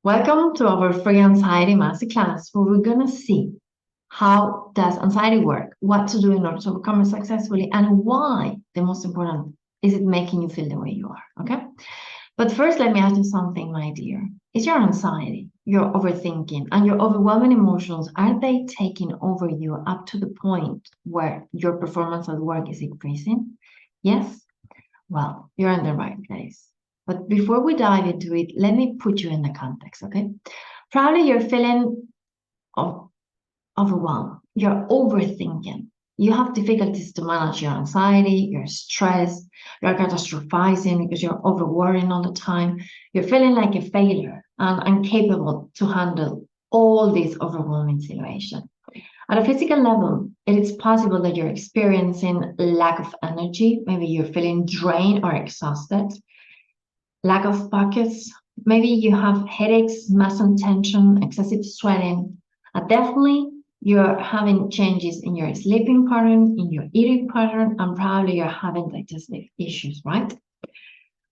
Welcome to our free Anxiety Masterclass, where we're going to see how does anxiety work, what to do in order to overcome it successfully, and why, the most important, is it making you feel the way you are, okay? But first, let me ask you something, my dear. Is your anxiety, your overthinking, and your overwhelming emotions, are they taking over you up to the point where your performance at work is increasing? Yes? Well, you're in the right place. But before we dive into it, let me put you in the context, okay? Probably you're feeling overwhelmed. You're overthinking. You have difficulties to manage your anxiety, you're stressed, you're catastrophizing because you're overworrying all the time. You're feeling like a failure and incapable to handle all these overwhelming situations. At a physical level, it is possible that you're experiencing lack of energy. Maybe you're feeling drained or exhausted, lack of focus. Maybe you have headaches, muscle tension, excessive sweating. Definitely, you're having changes in your sleeping pattern, in your eating pattern, and probably you're having digestive issues, right?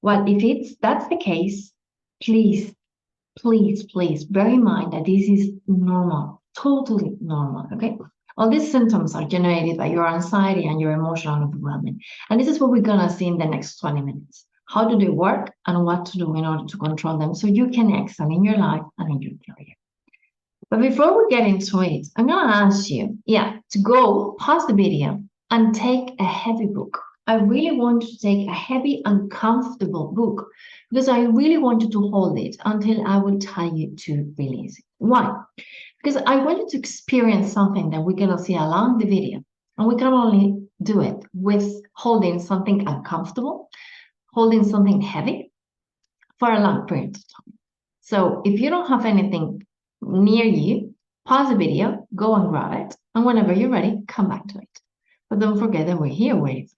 Well, if that's the case, please, please bear in mind that this is normal, totally normal, okay? All these symptoms are generated by your anxiety and your emotional overwhelming. And this is what we're gonna see in the next 20 minutes. How do they work and what to do in order to control them so you can excel in your life and in your career. But before we get into it, I'm gonna ask you, to go pause the video and take a heavy book. I really want you to take a heavy, uncomfortable book because I really want you to hold it until I will tell you to release it. Why? Because I want you to experience something that we're going to see along the video. And we can only do it with holding something uncomfortable, holding something heavy for a long period of time. So if you don't have anything near you, pause the video, go and grab it. And whenever you're ready, come back to it. But don't forget that we're here waiting for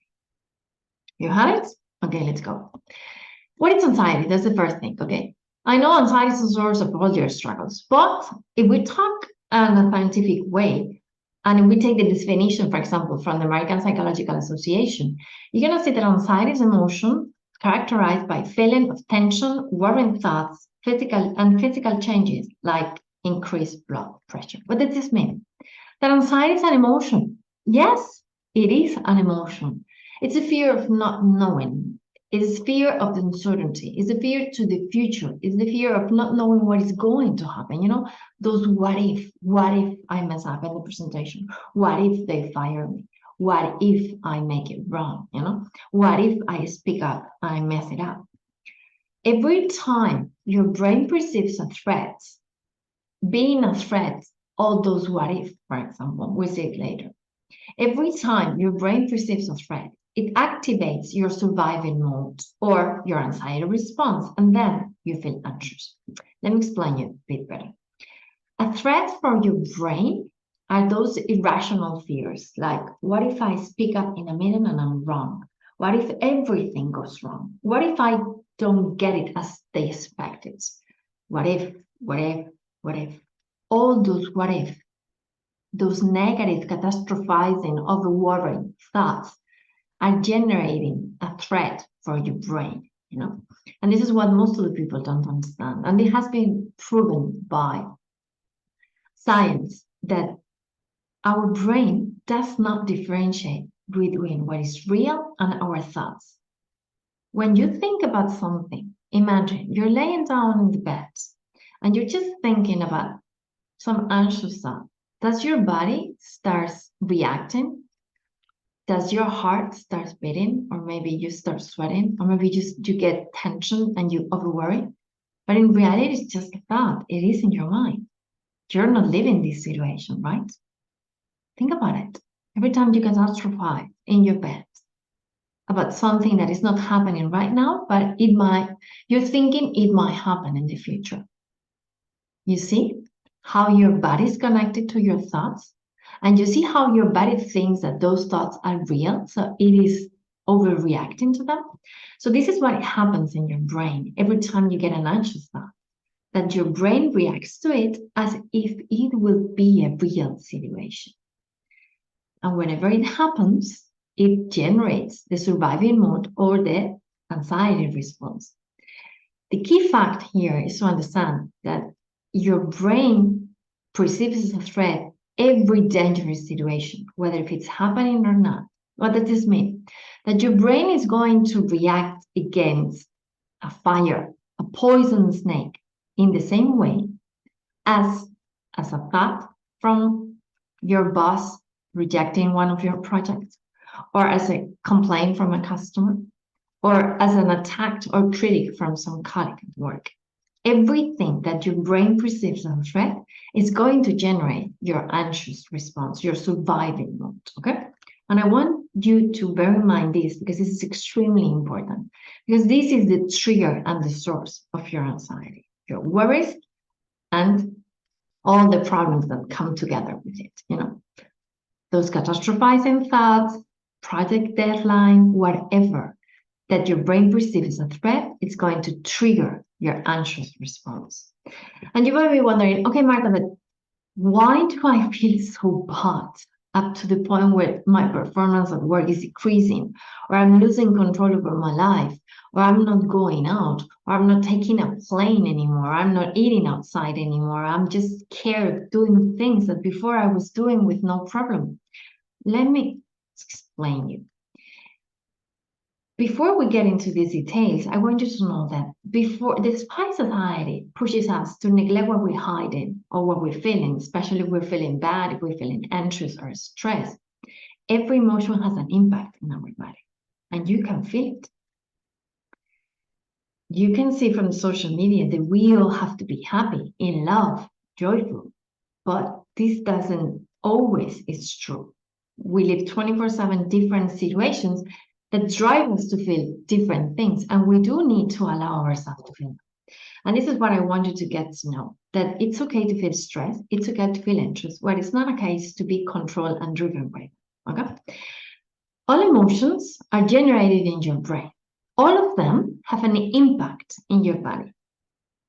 you. You have it? Okay, let's go. What is anxiety? That's the first thing, okay? I know anxiety is a source of all your struggles, but if we talk in a scientific way, and if we take the definition, for example, from the American Psychological Association, you're going to see that anxiety is emotion characterized by feeling of tension, worrying thoughts, physical changes like increased blood pressure. What does this mean? That anxiety is an emotion. Yes, it is an emotion. It's a fear of not knowing. It's fear of the uncertainty. It's a fear to the future. It's the fear of not knowing what is going to happen. You know, those what if I mess up in the presentation? What if they fire me? What if I make it wrong? You know, what if I speak up and I mess it up? Every time your brain perceives a threat, being a threat, all those what if, for example, we'll see it later. Every time your brain perceives a threat, it activates your surviving mode or your anxiety response, and then you feel anxious. Let me explain you a bit better. A threat for your brain are those irrational fears, like what if I speak up in a meeting and I'm wrong? What if everything goes wrong? What if I don't get it as they expected? What if? All those what if, those negative, catastrophizing, overworrying thoughts are generating a threat for your brain, you know? And this is what most of the people don't understand. And it has been proven by science that our brain does not differentiate between what is real and our thoughts. When you think about something, imagine you're laying down in the bed and you're just thinking about some anxious thought. Does your body start reacting? Does your heart start beating? Or maybe you start sweating? Or maybe you get tension and you overworry? But in reality, it's just a thought. It is in your mind. You're not living this situation, right? Think about it. Every time you catastrophize in your bed about something that is not happening right now, but you're thinking it might happen in the future. You see how your body is connected to your thoughts? And you see how your body thinks that those thoughts are real, so it is overreacting to them. So this is what happens in your brain every time you get an anxious thought, that your brain reacts to it as if it will be a real situation. And whenever it happens, it generates the surviving mode or the anxiety response. The key fact here is to understand that your brain perceives as a threat every dangerous situation, whether if it's happening or not. What does this mean? That your brain is going to react against a fire, a poison snake, in the same way as a thought from your boss rejecting one of your projects, or as a complaint from a customer, or as an attack or critic from some colleague at work. Everything that your brain perceives as a threat is going to generate your anxious response, your surviving mode, okay? And I want you to bear in mind this because this is extremely important, because this is the trigger and the source of your anxiety, your worries, and all the problems that come together with it, those catastrophizing thoughts, project deadline, whatever that your brain perceives as a threat, it's going to trigger your anxious response. And you might be wondering, okay, Marta, but why do I feel so bad up to the point where my performance at work is decreasing, or I'm losing control over my life, or I'm not going out, or I'm not taking a plane anymore, I'm not eating outside anymore, I'm just scared of doing things that before I was doing with no problem? Let me explain you. Before we get into these details, I want you to know that despite society pushes us to neglect what we're hiding or what we're feeling, especially if we're feeling bad, if we're feeling anxious or stressed, every emotion has an impact in our body, and you can feel it. You can see from social media that we all have to be happy, in love, joyful, but this doesn't always is true. We live 24/7 different situations that drive us to feel different things, and we do need to allow ourselves to feel them. And this is what I want you to get to know, that it's okay to feel stress, it's okay to feel anxious, but it's not a case to be controlled and driven by them, okay? All emotions are generated in your brain. All of them have an impact in your body,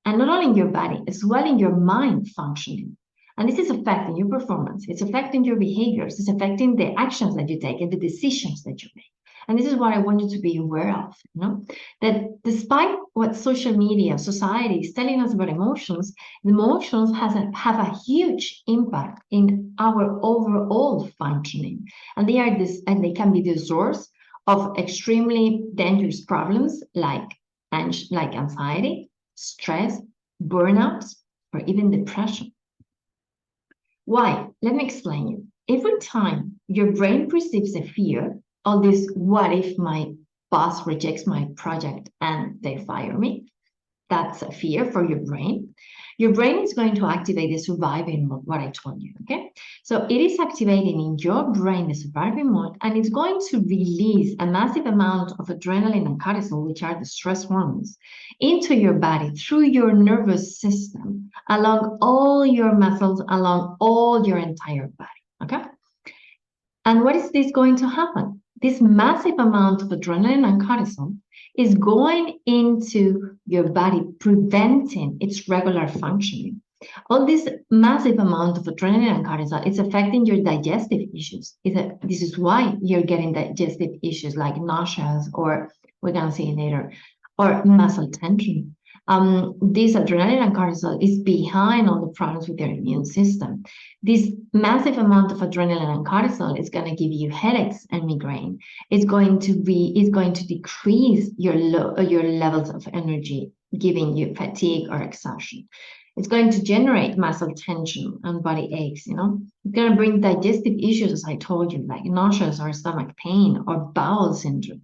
and not only in your body, as well in your mind functioning. And this is affecting your performance, it's affecting your behaviors, it's affecting the actions that you take and the decisions that you make. And this is what I want you to be aware of, that despite what social media, society is telling us about emotions, the emotions have a huge impact in our overall functioning. And they can be the source of extremely dangerous problems like anxiety, stress, burnouts, or even depression. Why? Let me explain you. Every time your brain perceives a fear, all this, what if my boss rejects my project and they fire me? That's a fear for your brain. Your brain is going to activate the surviving mode, what I told you, okay? So it is activating in your brain the surviving mode, and it's going to release a massive amount of adrenaline and cortisol, which are the stress hormones, into your body through your nervous system, along all your muscles, along all your entire body, okay? And what is this going to happen? This massive amount of adrenaline and cortisol is going into your body, preventing its regular functioning. All this massive amount of adrenaline and cortisol is affecting your digestive issues. This is why you're getting digestive issues like nausea, or we're going to see later, or muscle tension. This adrenaline and cortisol is behind all the problems with your immune system. This massive amount of adrenaline and cortisol is going to give you headaches and migraine. It's going to decrease your levels of energy, giving you fatigue or exhaustion. It's going to generate muscle tension and body aches, It's going to bring digestive issues, as I told you, like nausea or stomach pain or bowel syndrome.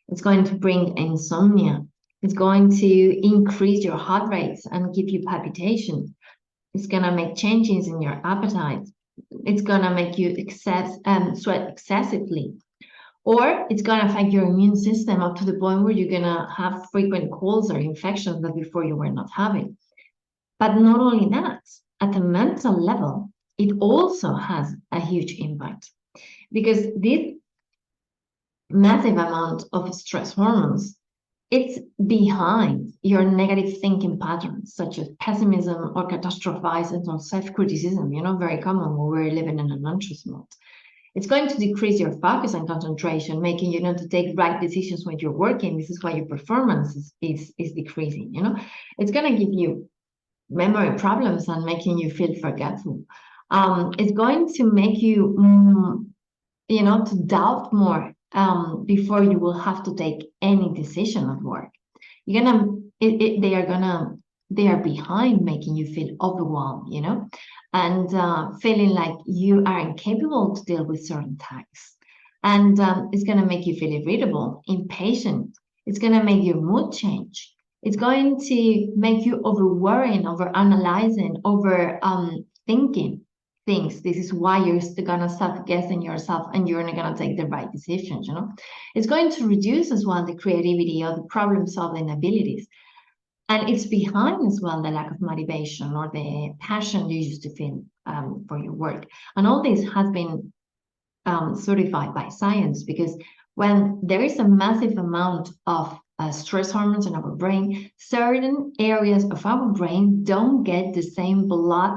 It's going to bring insomnia. It's going to increase your heart rates and give you palpitations. It's going to make changes in your appetite. It's going to make you sweat excessively. Or it's going to affect your immune system up to the point where you're going to have frequent colds or infections that before you were not having. But not only that, at the mental level, it also has a huge impact, because this massive amount of stress hormones, it's behind your negative thinking patterns, such as pessimism or catastrophizing or self-criticism, very common when we're living in an anxious mode. It's going to decrease your focus and concentration, making you not to take right decisions when you're working. This is why your performance is decreasing, you know. It's going to give you memory problems and making you feel forgetful. It's going to make you, you know, to doubt more before you will have to take any decision at work. You're gonna, they are behind, making you feel overwhelmed, you know, and feeling like you are incapable to deal with certain tasks. And it's gonna make you feel irritable, impatient. It's gonna make your mood change. It's going to make you over worrying, over analyzing, over thinking things. This is why you're still gonna start guessing yourself and you're not gonna take the right decisions, you know. It's going to reduce as well the creativity or the problem-solving abilities. And it's behind as well the lack of motivation or the passion you used to feel for your work. And all this has been certified by science, because when there is a massive amount of stress hormones in our brain, certain areas of our brain don't get the same blood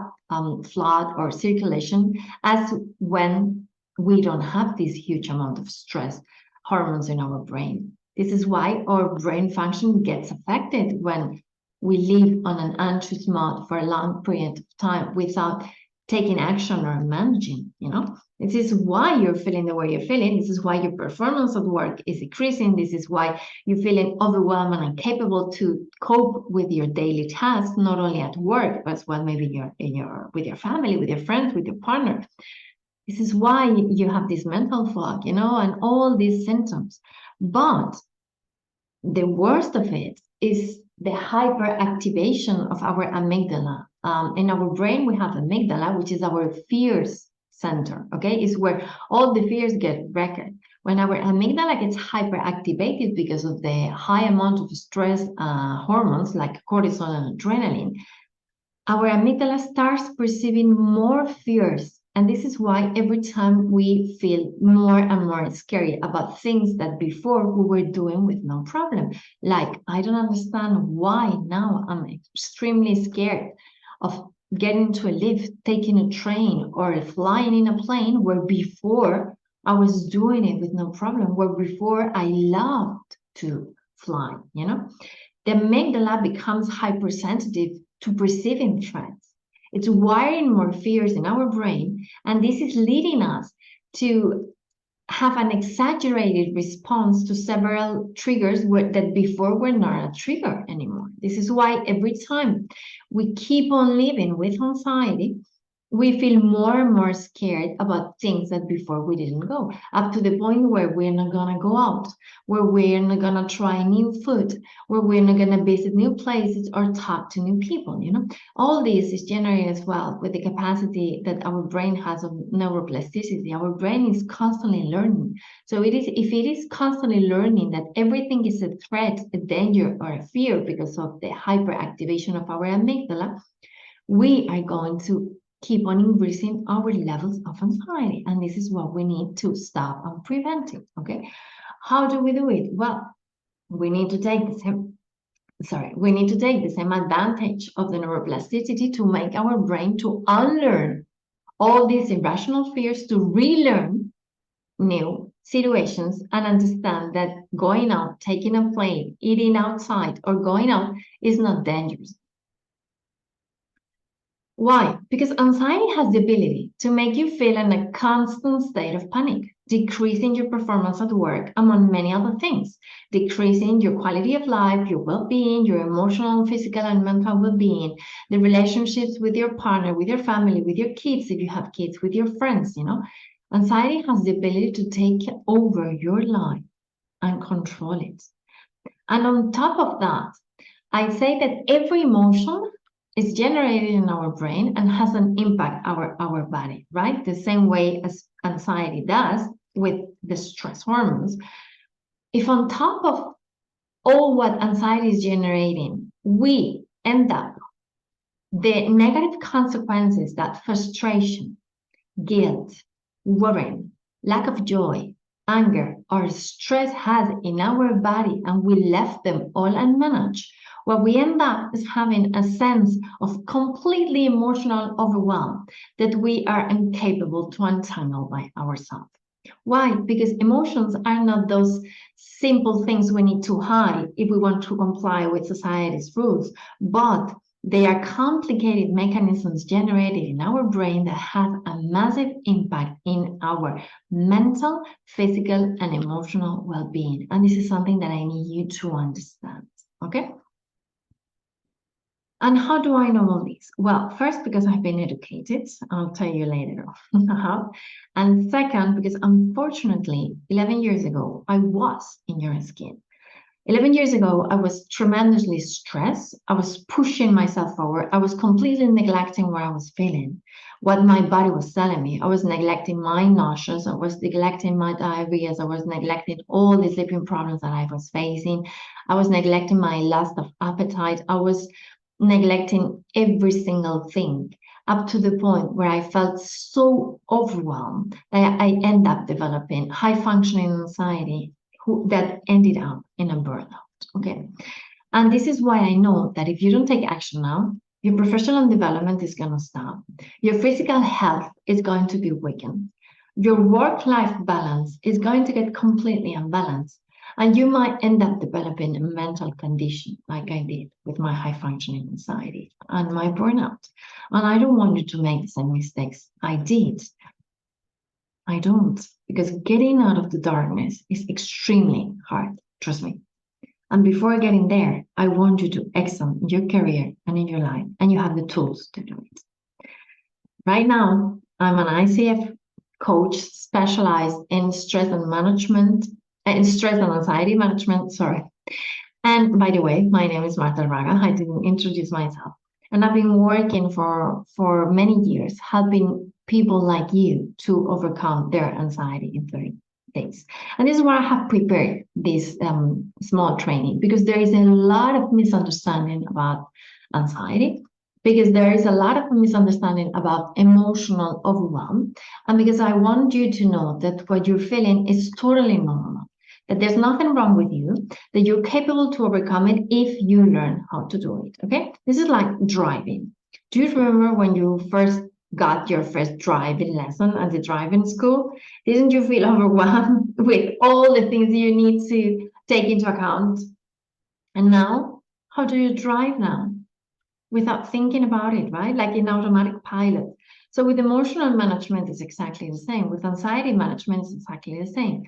flow or circulation as when we don't have this huge amount of stress hormones in our brain. This is why our brain function gets affected when we live on an anxious mode for a long period of time without taking action or managing, you know. This is why you're feeling the way you're feeling. This is why your performance at work is decreasing. This is why you're feeling overwhelmed and incapable to cope with your daily tasks, not only at work, but as well maybe with your family, with your friends, with your partner. This is why you have this mental fog, you know, and all these symptoms. But the worst of it is the hyperactivation of our amygdala. In our brain, we have amygdala, which is our fears center, okay? It's where all the fears get recorded. When our amygdala gets hyperactivated because of the high amount of stress hormones like cortisol and adrenaline, our amygdala starts perceiving more fears. And this is why every time we feel more and more scary about things that before we were doing with no problem. Like, I don't understand why now I'm extremely scared of getting to a lift, taking a train, or flying in a plane, where before I was doing it with no problem, where before I loved to fly, you know? The amygdala becomes hypersensitive to perceiving threats. It's wiring more fears in our brain, and this is leading us to have an exaggerated response to several triggers that before were not a trigger anymore. This is why every time we keep on living with anxiety, we feel more and more scared about things that before we didn't go, up to the point where we're not gonna go out, where we're not gonna try new food, where we're not gonna visit new places or talk to new people, you know. All this is generated as well with the capacity that our brain has of neuroplasticity. Our brain is constantly learning. So if it is constantly learning that everything is a threat, a danger, or a fear because of the hyperactivation of our amygdala, we are going to keep on increasing our levels of anxiety. And this is what we need to stop and prevent it, okay? How do we do it? Well, we need to take the same advantage of the neuroplasticity to make our brain to unlearn all these irrational fears, to relearn new situations and understand that going out, taking a plane, eating outside, or going out is not dangerous. Why? Because anxiety has the ability to make you feel in a constant state of panic, decreasing your performance at work, among many other things, decreasing your quality of life, your well-being, your emotional, physical, and mental well-being, the relationships with your partner, with your family, with your kids, if you have kids, with your friends, you know. Anxiety has the ability to take over your life and control it. And on top of that, I say that every emotion is generated in our brain and has an impact our body, right? The same way as anxiety does with the stress hormones. If on top of all what anxiety is generating, we end up the negative consequences that frustration, guilt, worrying, lack of joy, anger, or stress has in our body and we left them all unmanaged, what we end up is having a sense of completely emotional overwhelm that we are incapable to untangle by ourselves. Why? Because emotions are not those simple things we need to hide if we want to comply with society's rules, but they are complicated mechanisms generated in our brain that have a massive impact in our mental, physical, and emotional well-being. And this is something that I need you to understand, okay? And how do I know all this? Well, first, because I've been educated. I'll tell you later how. And second, because unfortunately, 11 years ago, I was in your skin. 11 years ago, I was tremendously stressed. I was pushing myself forward. I was completely neglecting what I was feeling, what my body was telling me. I was neglecting my nauseous. I was neglecting my diarrhea. I was neglecting all the sleeping problems that I was facing. I was neglecting my loss of appetite. I was neglecting every single thing up to the point where I felt so overwhelmed that I end up developing high functioning anxiety that ended up in a burnout. Okay. And this is why I know that if you don't take action now, your professional development is going to stop. Your physical health is going to be weakened. Your work-life balance is going to get completely unbalanced. And you might end up developing a mental condition like I did with my high functioning anxiety and my burnout. And I don't want you to make the same mistakes I did. I don't, because getting out of the darkness is extremely hard, trust me. And before getting there, I want you to excel in your career and in your life, and you have the tools to do it. Right now, I'm an ICF coach specialized in stress and management, in stress and anxiety management, sorry. And by the way, my name is Marta Raga. I didn't introduce myself. And I've been working for many years, helping people like you to overcome their anxiety in 30 days. And this is why I have prepared this small training, because there is a lot of misunderstanding about anxiety, because there is a lot of misunderstanding about emotional overwhelm, and because I want you to know that what you're feeling is totally normal, that there's nothing wrong with you, that you're capable to overcome it if you learn how to do it, okay? This is like driving. Do you remember when you first got your first driving lesson at the driving school? Didn't you feel overwhelmed with all the things you need to take into account? And now, how do you drive now? Without thinking about it, right? Like in automatic pilot. So with emotional management, it's exactly the same. With anxiety management, it's exactly the same.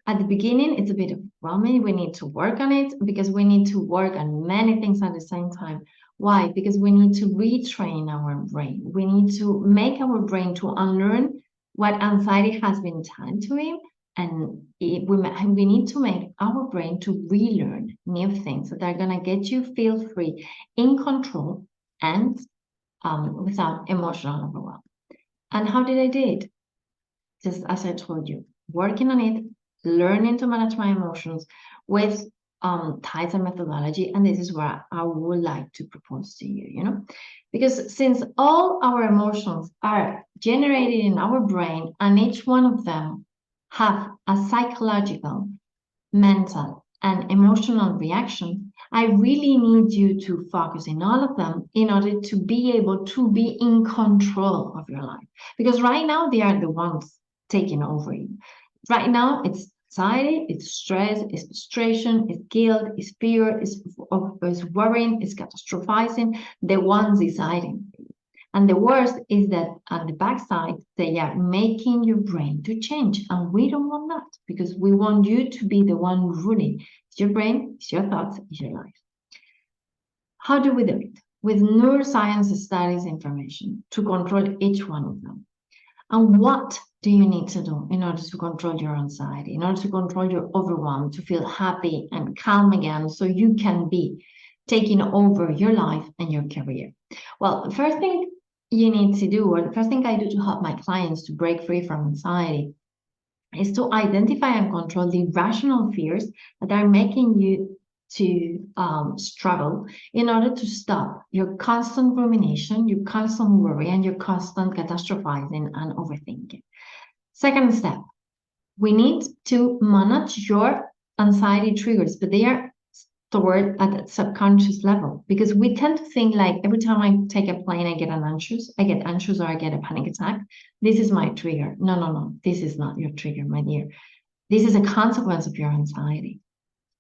At the beginning, it's a bit overwhelming. We need to work on it because we need to work on many things at the same time. Why? Because we need to retrain our brain. We need to make our brain to unlearn what anxiety has been telling to him. And we need to make our brain to relearn new things that are going to get you feel free, in control, and without emotional overwhelm. And how did I do it? Just as I told you, working on it, learning to manage my emotions with TICER methodology. And this is what I would like to propose to you, you know, because since all our emotions are generated in our brain and each one of them have a psychological, mental, and emotional reaction, I really need you to focus in all of them in order to be able to be in control of your life. Because right now, they are the ones taking over you. Right now, it's anxiety, it's stress, it's frustration, it's guilt, it's fear, it's worrying, it's catastrophizing, the ones deciding. And the worst is that on the backside, they are making your brain to change. And we don't want that because we want you to be the one ruling. It's your brain, it's your thoughts, it's your life. How do we do it? With neuroscience studies information to control each one of them. And what do you need to do in order to control your anxiety, in order to control your overwhelm, to feel happy and calm again so you can be taking over your life and your career? Well, the first thing you need to do, or the first thing I do to help my clients to break free from anxiety, is to identify and control the irrational fears that are making you to struggle in order to stop your constant rumination, your constant worry, and your constant catastrophizing and overthinking. Second step, We need to manage your anxiety triggers, but they are stored at a subconscious level, because we tend to think like every time I take a plane, I get anxious or I get a panic attack. This is my trigger. No, no, no. This is not your trigger, my dear. This is a consequence of your anxiety.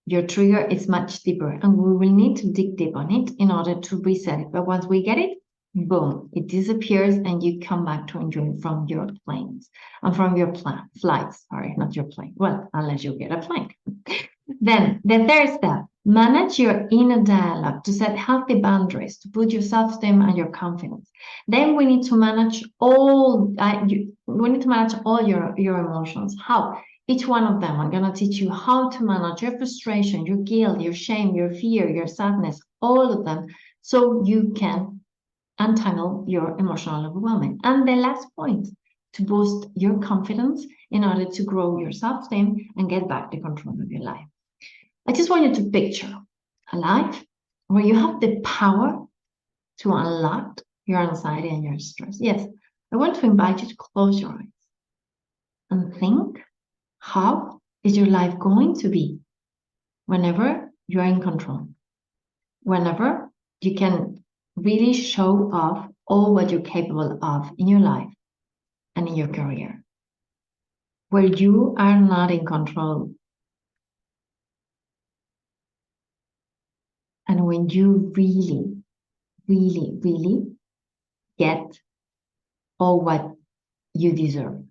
Your trigger is much deeper, and we will need to dig deep on it in order to reset it. But once we get it, boom, it disappears, and you come back to enjoy from your planes and from your flights. Sorry, not your plane. Well, unless you get a plane. Then the third step, manage your inner dialogue to set healthy boundaries, to put your self-esteem and your confidence. Then we need to manage all your emotions. How? Each one of them, I'm going to teach you how to manage your frustration, your guilt, your shame, your fear, your sadness, all of them, so you can untangle your emotional overwhelming. And the last point, to boost your confidence in order to grow your self-esteem and get back the control of your life. I just want you to picture a life where you have the power to unlock your anxiety and your stress. Yes, I want to invite you to close your eyes and think, how is your life going to be whenever you're in control? Whenever you can really show off all what you're capable of in your life and in your career, where you are not in control. And when you really, really, really get all what you deserve.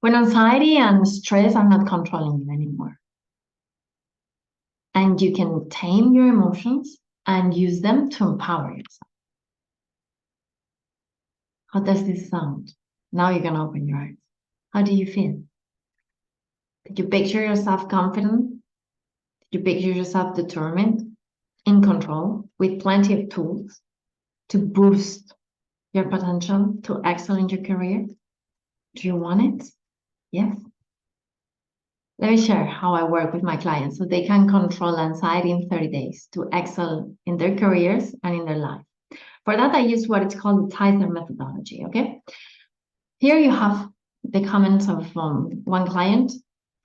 When anxiety and stress are not controlling you anymore. And you can tame your emotions and use them to empower yourself. How does this sound? Now you can open your eyes. How do you feel? Did you picture yourself confident? Did you picture yourself determined, in control, with plenty of tools to boost your potential, to excel in your career? Do you want it? Yes. Let me share how I work with my clients so they can control anxiety in 30 days to excel in their careers and in their life. For that, I use what is called the TICER methodology, okay? Here you have the comments of one client.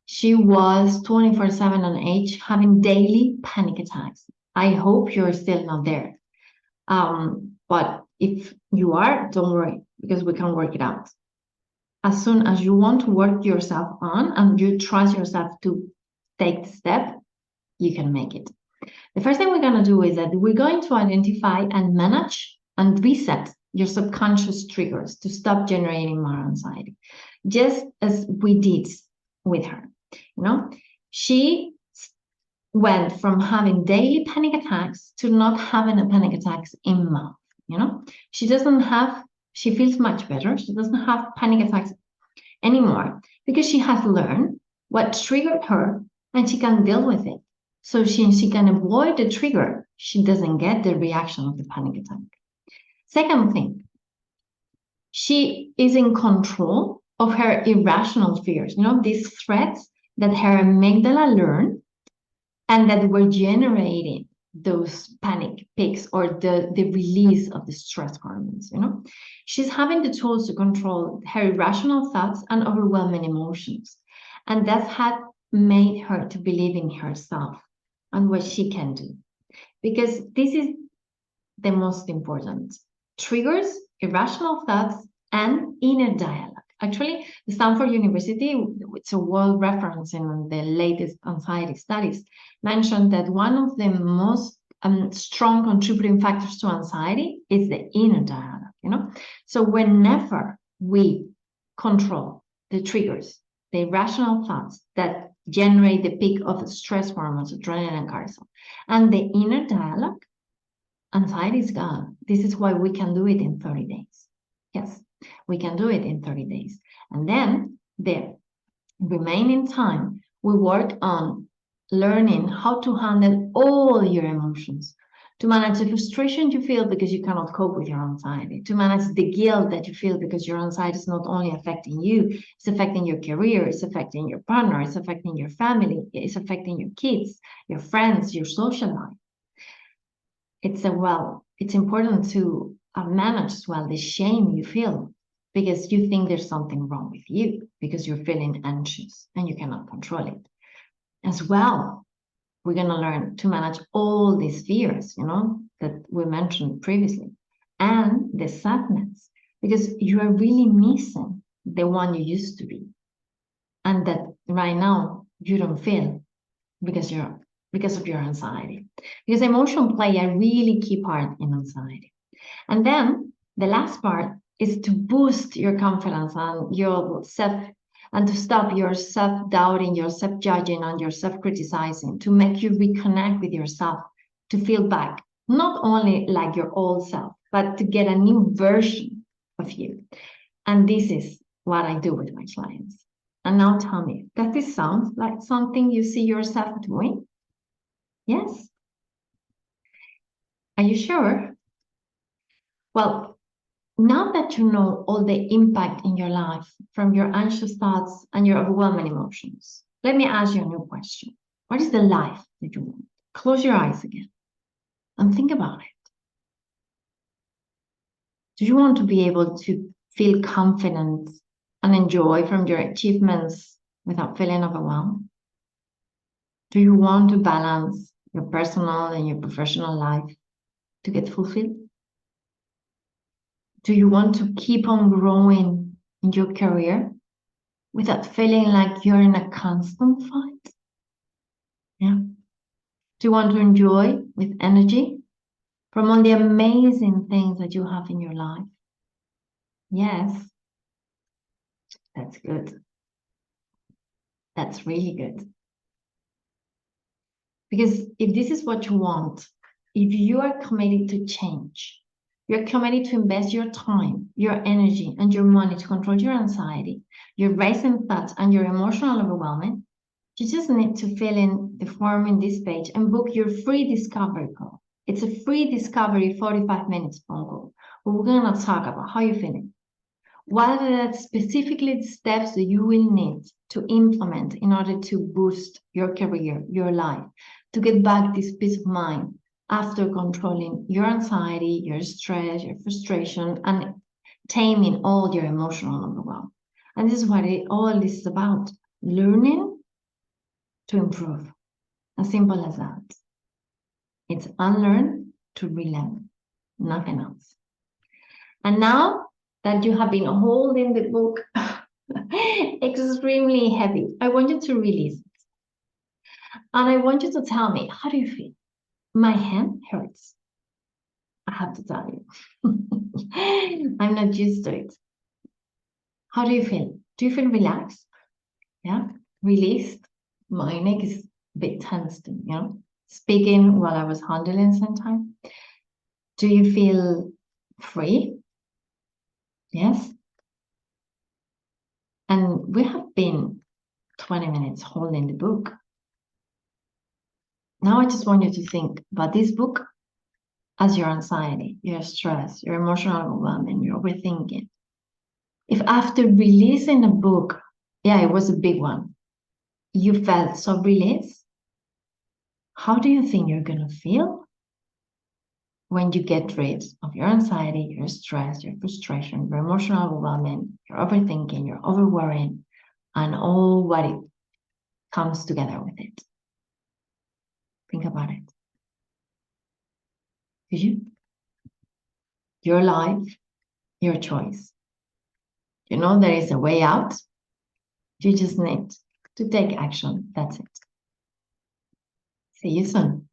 She was 24/7 on edge, having daily panic attacks. I hope you're still not there. But if you are, don't worry, because we can work it out. As soon as you want to work yourself on and you trust yourself to take the step, you can make it. The first thing we're going to do is that we're going to identify and manage and reset your subconscious triggers to stop generating more anxiety, just as we did with her. You know, she went from having daily panic attacks to not having a panic attacks in month. You know, she feels much better. She doesn't have panic attacks anymore because she has learned what triggered her and she can deal with it. So she can avoid the trigger. She doesn't get the reaction of the panic attack. Second thing, she is in control of her irrational fears. You know, these threats that her amygdala learned and that were generating those panic peaks or the release of the stress hormones, you know. She's having the tools to control her irrational thoughts and overwhelming emotions. And that had made her to believe in herself and what she can do. Because this is the most important. Triggers, irrational thoughts, and inner dialogue. Actually, the Stanford University, it's a world reference in the latest anxiety studies, mentioned that one of the most strong contributing factors to anxiety is the inner dialogue, you know? So whenever we control the triggers, the irrational thoughts that generate the peak of stress hormones, adrenaline and cortisol, and the inner dialogue, anxiety is gone. This is why we can do it in 30 days. Yes, we can do it in 30 days. And then the remaining time, we work on learning how to handle all your emotions, to manage the frustration you feel because you cannot cope with your anxiety, to manage the guilt that you feel because your anxiety is not only affecting you, it's affecting your career, it's affecting your partner, it's affecting your family, it's affecting your kids, your friends, your social life. It's important to manage as well the shame you feel because you think there's something wrong with you because you're feeling anxious and you cannot control it. As well, we're going to learn to manage all these fears, that we mentioned previously, and the sadness, because you are really missing the one you used to be, and that right now you don't feel because of your anxiety. Because emotions play a really key part in anxiety. And then the last part is to boost your confidence and your self, and to stop your self-doubting, your self-judging, and your self-criticizing, to make you reconnect with yourself, to feel back, not only like your old self, but to get a new version of you. And this is what I do with my clients. And now tell me, does this sound like something you see yourself doing? Yes? Are you sure? Well, now that you know all the impact in your life from your anxious thoughts and your overwhelming emotions, let me ask you a new question. What is the life that you want? Close your eyes again and think about it. Do you want to be able to feel confident and enjoy from your achievements without feeling overwhelmed? Do you want to balance your personal and your professional life to get fulfilled? Do you want to keep on growing in your career without feeling like you're in a constant fight? Yeah. Do you want to enjoy with energy from all the amazing things that you have in your life? Yes. That's good. That's really good. Because if this is what you want, if you are committed to change, you're committed to invest your time, your energy, and your money to control your anxiety, your racing thoughts, and your emotional overwhelming, you just need to fill in the form in this page and book your free discovery call. It's a free discovery 45 minutes phone call where we're going to talk about how you're feeling. What are specifically the steps that you will need to implement in order to boost your career, your life, to get back this peace of mind after controlling your anxiety, your stress, your frustration, and taming all your emotional overwhelm. And this is what all this is about, learning to improve. As simple as that. It's unlearn to relearn, nothing else. And now that you have been holding the book extremely heavy, I want you to release it. And I want you to tell me, how do you feel? My hand hurts. I have to tell you. I'm not used to it. How do you feel? Do you feel relaxed? Yeah? Released? My neck is a bit tensed, speaking while I was handling sometimes. Do you feel free? Yes? And we have been 20 minutes holding the book. Now I just want you to think about this book as your anxiety, your stress, your emotional overwhelming, your overthinking. If after releasing a book, yeah, it was a big one, you felt so released, how do you think you're going to feel when you get rid of your anxiety, your stress, your frustration, your emotional overwhelming, your overthinking, your overworrying, and all what it comes together with it? Think about it. Did you? Your life, your choice. There is a way out. You just need to take action. That's it. See you soon.